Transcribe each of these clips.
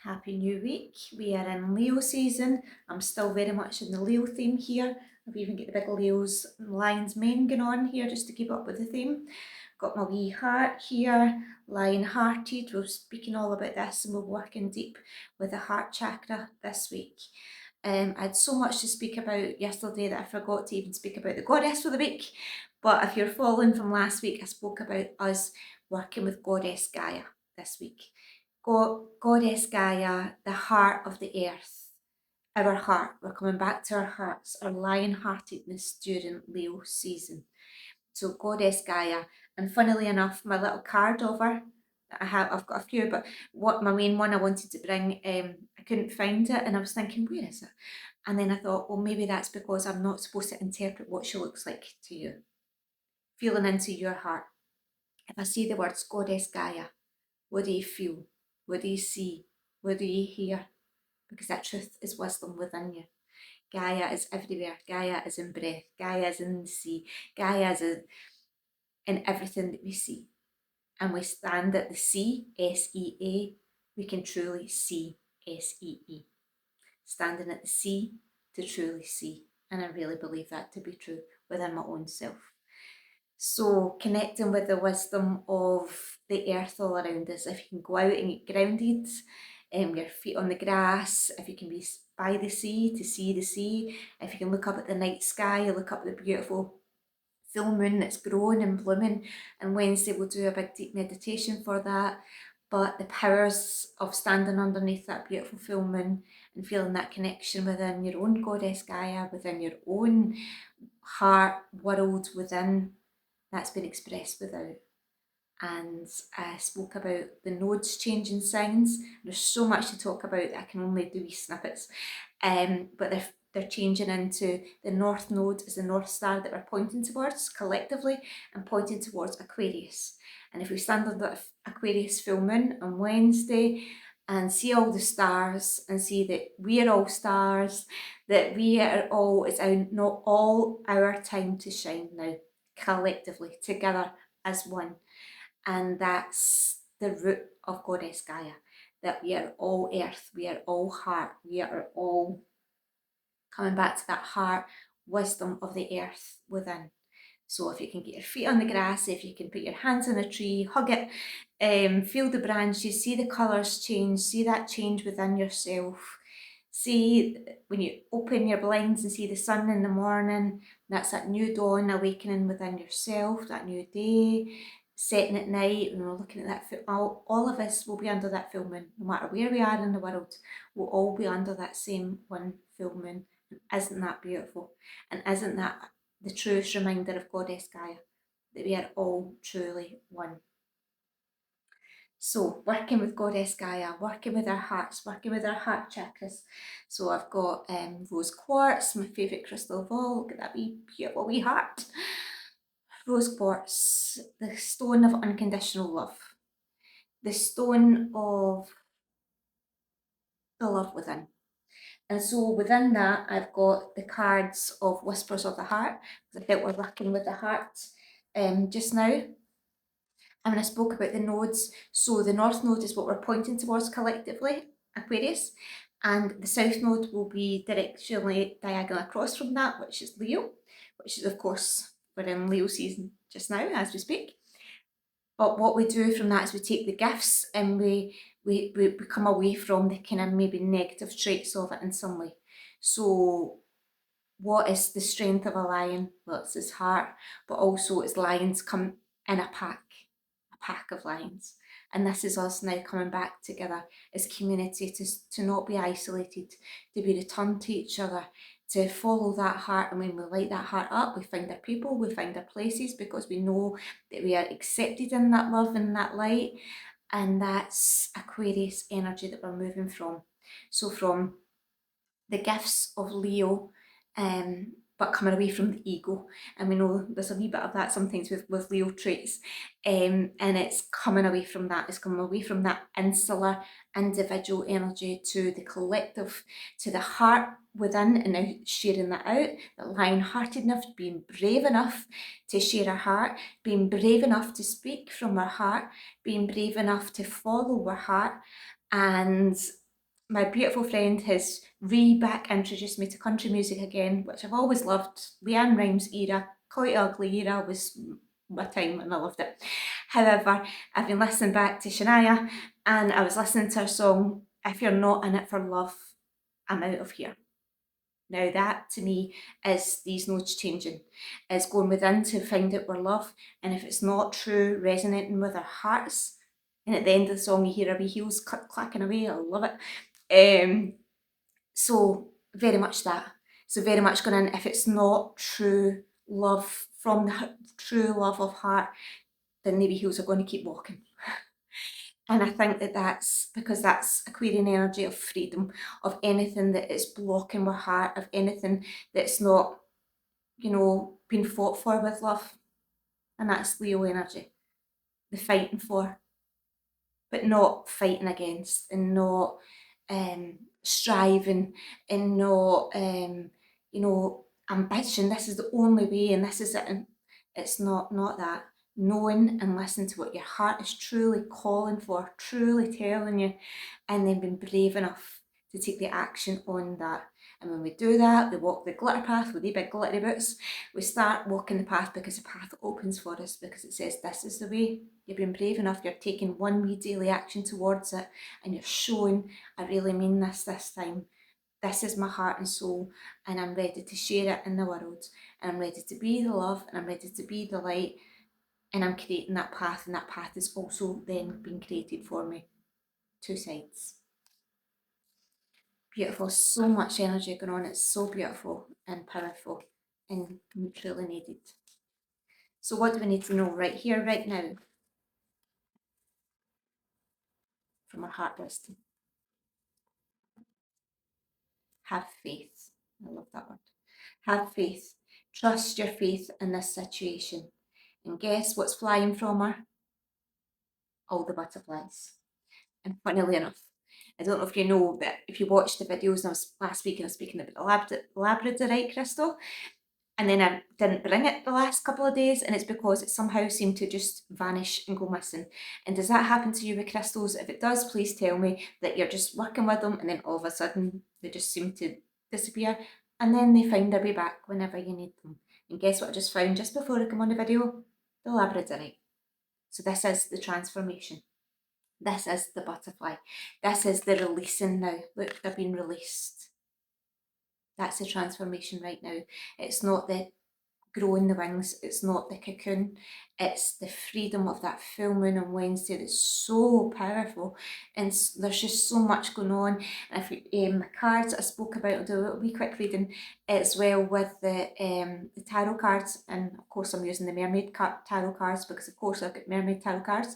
Happy new week. We are in Leo season. I'm still very much in the Leo theme here. I've even got the big Leos and Lion's mane going on here just to keep up with the theme. Got my wee heart here, lion hearted. We're speaking all about this and we're working deep with the heart chakra this week. I had so much to speak about yesterday that I forgot to even speak about the goddess for the week. But if you're following from last week, I spoke about us working with goddess Gaia this week. Goddess Gaia, the heart of the earth, our heart. We're coming back to our hearts, our lion-heartedness during Leo season. So Goddess Gaia, and funnily enough, my little card over, I've got a few, but what my main one I wanted to bring, I couldn't find it, and I was thinking, where is it? And then I thought, well, maybe that's because I'm not supposed to interpret what she looks like to you. Feeling into your heart. If I see the words Goddess Gaia, what do you feel? What do you see? What do you hear? Because that truth is wisdom within you. Gaia is everywhere. Gaia is in breath. Gaia is in the sea. Gaia is in everything that we see. And we stand at the sea, S-E-A, we can truly see, S-E-E. Standing at the sea to truly see. And I really believe that to be true within my own self. So connecting with the wisdom of the earth all around us. If you can go out and get grounded, your feet on the grass, if you can be by the sea to see the sea, if you can look up at the night sky, look up at the beautiful full moon that's growing and blooming. And Wednesday we'll do a big deep meditation for that. But the powers of standing underneath that beautiful full moon and feeling that connection within your own goddess Gaia, within your own heart world within, that's been expressed without. And I spoke about the nodes changing signs. There's so much to talk about that I can only do wee snippets. But they're changing into the North Node is the North Star that we're pointing towards collectively and pointing towards Aquarius. And if we stand under the Aquarius full moon on Wednesday and see all the stars and see that we are all stars, that we are all, it's not all our time to shine now, collectively, together as one. And that's the root of Goddess Gaia, that we are all earth, we are all heart, we are all coming back to that heart wisdom of the earth within. So if you can get your feet on the grass, if you can put your hands on a tree, hug it, feel the branches, see the colours change, see that change within yourself. See when you open your blinds and see the sun in the morning, that's that new dawn awakening within yourself, that new day, setting at night, when we're looking at that, all of us will be under that full moon, no matter where we are in the world, we'll all be under that same one full moon. Isn't that beautiful? And isn't that the truest reminder of Goddess Gaia, that we are all truly one? So working with Goddess Gaia, working with our hearts, working with our heart chakras. So I've got rose quartz, my favourite crystal of all. Look at that wee beautiful wee heart. Rose quartz, the stone of unconditional love, the stone of the love within. And so within that, I've got the cards of Whispers of the Heart, because I felt we're working with the heart just now. And when I spoke about the nodes, so the North Node is what we're pointing towards collectively, Aquarius, and the South Node will be directionally diagonal across from that, which is Leo, which is, of course, we're in Leo season just now as we speak. But what we do from that is we take the gifts and we come away from the kind of maybe negative traits of it in some way. So what is the strength of a lion? Well, it's his heart, but also its lions come in a pack of lions. And this is us now coming back together as community to not be isolated, to be returned to each other, to follow that heart. And when we light that heart up, we find our people, we find our places, because we know that we are accepted in that love and that light. And that's Aquarius energy that we're moving from. So from the gifts of Leo, but coming away from the ego. And we know there's a wee bit of that sometimes with Leo traits. And it's coming away from that. It's coming away from that insular, individual energy to the collective, to the heart within, and now sharing that out. That lion-hearted enough, being brave enough to share our heart, being brave enough to speak from our heart, being brave enough to follow our heart, and my beautiful friend has back introduced me to country music again, which I've always loved. Leanne Rimes era, Quite Ugly era was my time and I loved it. However, I've been listening back to Shania and I was listening to her song, If You're Not In It For Love, I'm Out of Here. Now that to me is these notes changing, is going within to find out our love, and if it's not true, resonating with our hearts, and at the end of the song you hear our wee heels clacking away, I love it. So very much that. So very much going in, if it's not true love from the true love of heart, then the wee heels are going to keep walking. And I think that that's because that's Aquarian energy of freedom, of anything that is blocking our heart, of anything that's not, being fought for with love. And that's Leo energy, the fighting for, but not fighting against, and not striving, and not, ambition. This is the only way, and this is it. And it's not that. Knowing and listening to what your heart is truly calling for, truly telling you, and then being brave enough to take the action on that. And when we do that, we walk the glitter path with the big glittery boots. We start walking the path because the path opens for us, because it says this is the way. You've been brave enough, you're taking one wee daily action towards it, and you're showing, I really mean this time. This is my heart and soul, and I'm ready to share it in the world. And I'm ready to be the love, and I'm ready to be the light, and I'm creating that path, and that path is also then being created for me. Two sides. Beautiful, so much energy going on. It's so beautiful and powerful and truly needed. So what do we need to know right here, right now, from our heart wisdom? Have faith. I love that word. Have faith. Trust your faith in this situation. And guess what's flying from her? All the butterflies. And funnily enough, I don't know if you know, but if you watched the videos, and I was last week and I was speaking about the labradorite crystal, and then I didn't bring it the last couple of days, and it's because it somehow seemed to just vanish and go missing. And does that happen to you with crystals? If it does, please tell me that you're just working with them and then all of a sudden they just seem to disappear, and then they find their way back whenever you need them. And guess what I just found just before I come on the video? The labradorite. So this is the transformation. This is the butterfly. This is the releasing now. Look, they're being released. That's the transformation right now. It's not the growing the wings, it's not the cocoon, it's the freedom of that full moon on Wednesday that's so powerful. And there's just so much going on. And if the cards I spoke about, I'll do a wee quick reading as well with the tarot cards. And of course I'm using the mermaid tarot cards because of course I've got mermaid tarot cards.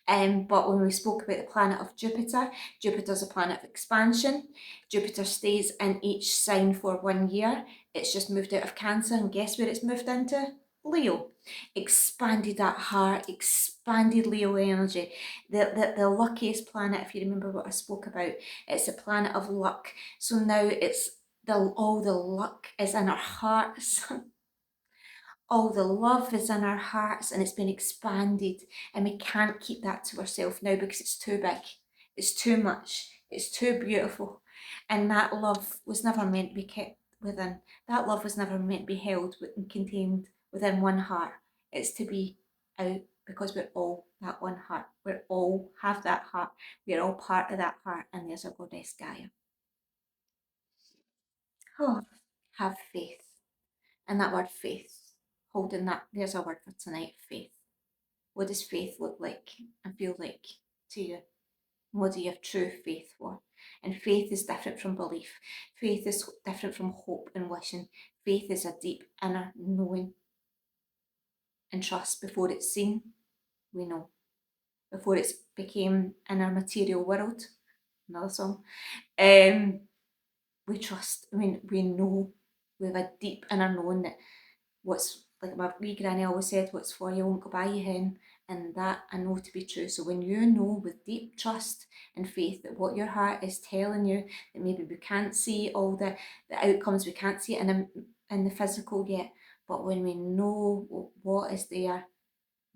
But when we spoke about the planet of Jupiter, Jupiter's a planet of expansion. Jupiter stays in each sign for 1 year. It's just moved out of Cancer, and guess where it's moved into? Leo. Expanded that heart, expanded Leo energy. The luckiest planet, if you remember what I spoke about, it's a planet of luck. So now it's all the luck is in our hearts. All the love is in our hearts, and it's been expanded, and we can't keep that to ourselves now because it's too big, it's too much, it's too beautiful. And that love was never meant to be kept within. That love was never meant to be held and contained within one heart. It's to be out, because we're all that one heart. We all have that heart. We're all part of that heart, and there's our goddess Gaia. Oh, have faith. And that word faith, holding that, there's a word for tonight, faith. What does faith look like and feel like to you? What do you have true faith for? And faith is different from belief. Faith is different from hope and wishing. Faith is a deep inner knowing and trust. Before it's seen, we know. Before it's became in our material world, another song, we trust. I mean, we know. We have a deep inner knowing that what's, like my wee granny always said, what's for you won't go by you hen, and that I know to be true. So when you know with deep trust and faith that what your heart is telling you, that maybe we can't see all the outcomes, we can't see it in the physical yet, but when we know what is there,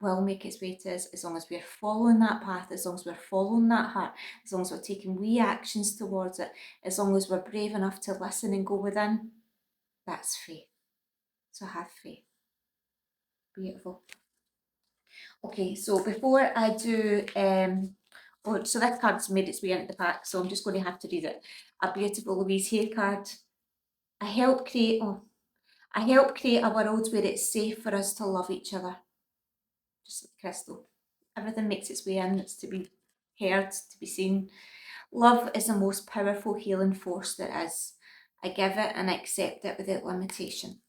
will make its way to us as long as we're following that path, as long as we're following that heart, as long as we're taking wee actions towards it, as long as we're brave enough to listen and go within. That's faith. So have faith. Beautiful. Okay, so before I do, so this card's made its way into the pack, so I'm just going to have to read it. A beautiful Louise Hay card. I help create a world where it's safe for us to love each other. Just like crystal. Everything makes its way in. It's to be heard, to be seen. Love is the most powerful healing force there is. I give it and accept it without limitation.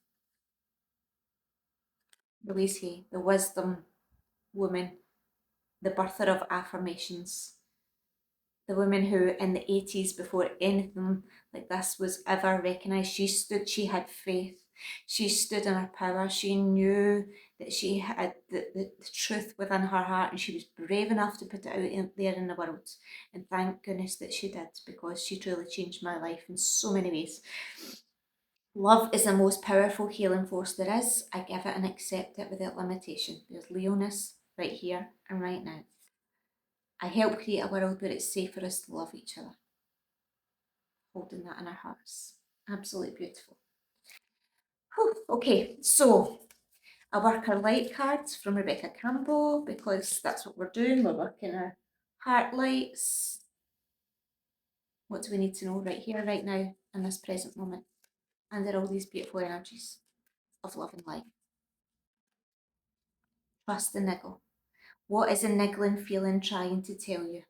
Louise Hay, the wisdom woman, the birther of affirmations. The woman who in the 80s, before anything like this was ever recognised, she had faith. She stood in her power. She knew that she had the truth within her heart, and she was brave enough to put it out there in the world. And thank goodness that she did, because she truly changed my life in so many ways. Love is the most powerful healing force there is. I give it and accept it without limitation. There's Leonis right here and right now. I help create a world where it's safe for us to love each other. Holding that in our hearts. Absolutely beautiful. Whew. Okay, so I work our light cards from Rebecca Campbell, because that's what we're doing. We're working our heart lights. What do we need to know right here, right now, in this present moment? Under all these beautiful energies of love and light. Trust the niggle. What is a niggling feeling trying to tell you?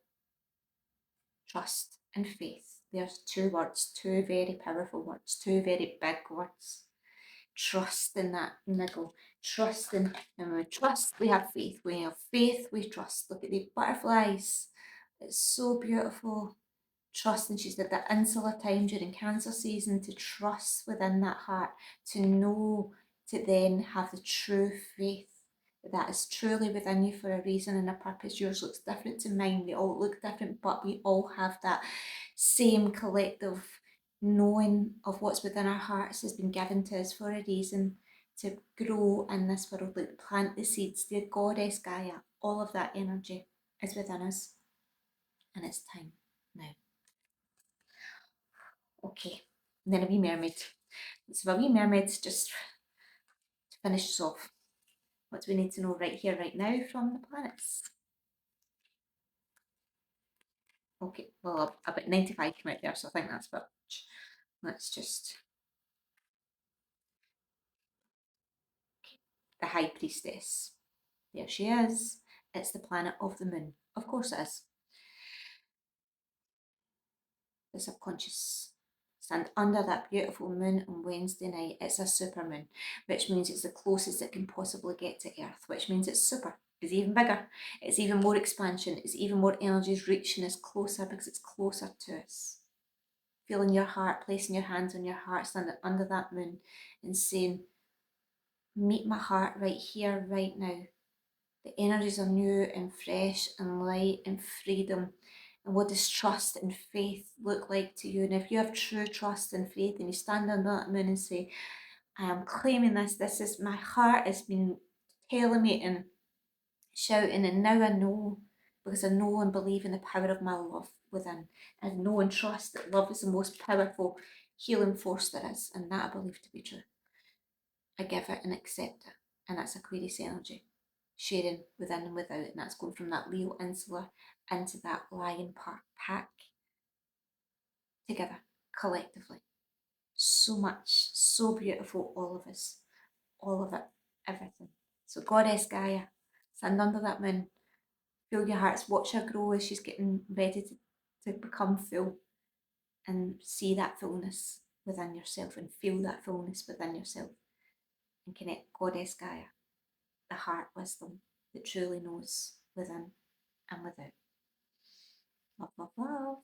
Trust and faith. There's two words, two very powerful words, two very big words. Trust in that niggle. Trust in, and when we trust, we have faith. When we have faith, we trust. Look at the butterflies. It's so beautiful. Trust, and she said that insular time during cancer season, to trust within that heart, to know, to then have the true faith that is truly within you for a reason and a purpose. Yours looks different to mine. We all look different, but we all have that same collective knowing of what's within our hearts has been given to us for a reason, to grow in this world, like plant the seeds, the goddess Gaia, all of that energy is within us, and it's time now. Okay, and then a wee mermaid. So a wee mermaid, just to finish us off. What do we need to know right here, right now from the planets? Okay, well, about 95 came out there, so I think that's about much. Let's just... Okay. The High Priestess. There she is. It's the planet of the moon. Of course it is. The subconscious. Stand under that beautiful moon on Wednesday night. It's a super moon, which means it's the closest it can possibly get to Earth, which means it's super. It's even bigger. It's even more expansion. It's even more energies reaching us closer, because it's closer to us. Feeling your heart, placing your hands on your heart, standing under that moon and saying, meet my heart right here, right now. The energies are new and fresh and light and freedom. And what does trust and faith look like to you? And if you have true trust and faith, and you stand under that moon and say, I am claiming this, this is my heart has been telling me and shouting, and now I know, because I know and believe in the power of my love within. And I know and trust that love is the most powerful healing force there is, and that I believe to be true. I give it and accept it, and that's Aquarius energy, sharing within and without, and that's going from that Leo insular into that lion pack together, collectively. So much, so beautiful, all of us, all of it, everything. So Goddess Gaia, stand under that moon, feel your hearts, watch her grow as she's getting ready to become full, and see that fullness within yourself, and feel that fullness within yourself, and connect Goddess Gaia, the heart wisdom that truly knows within and without. Love, love, love.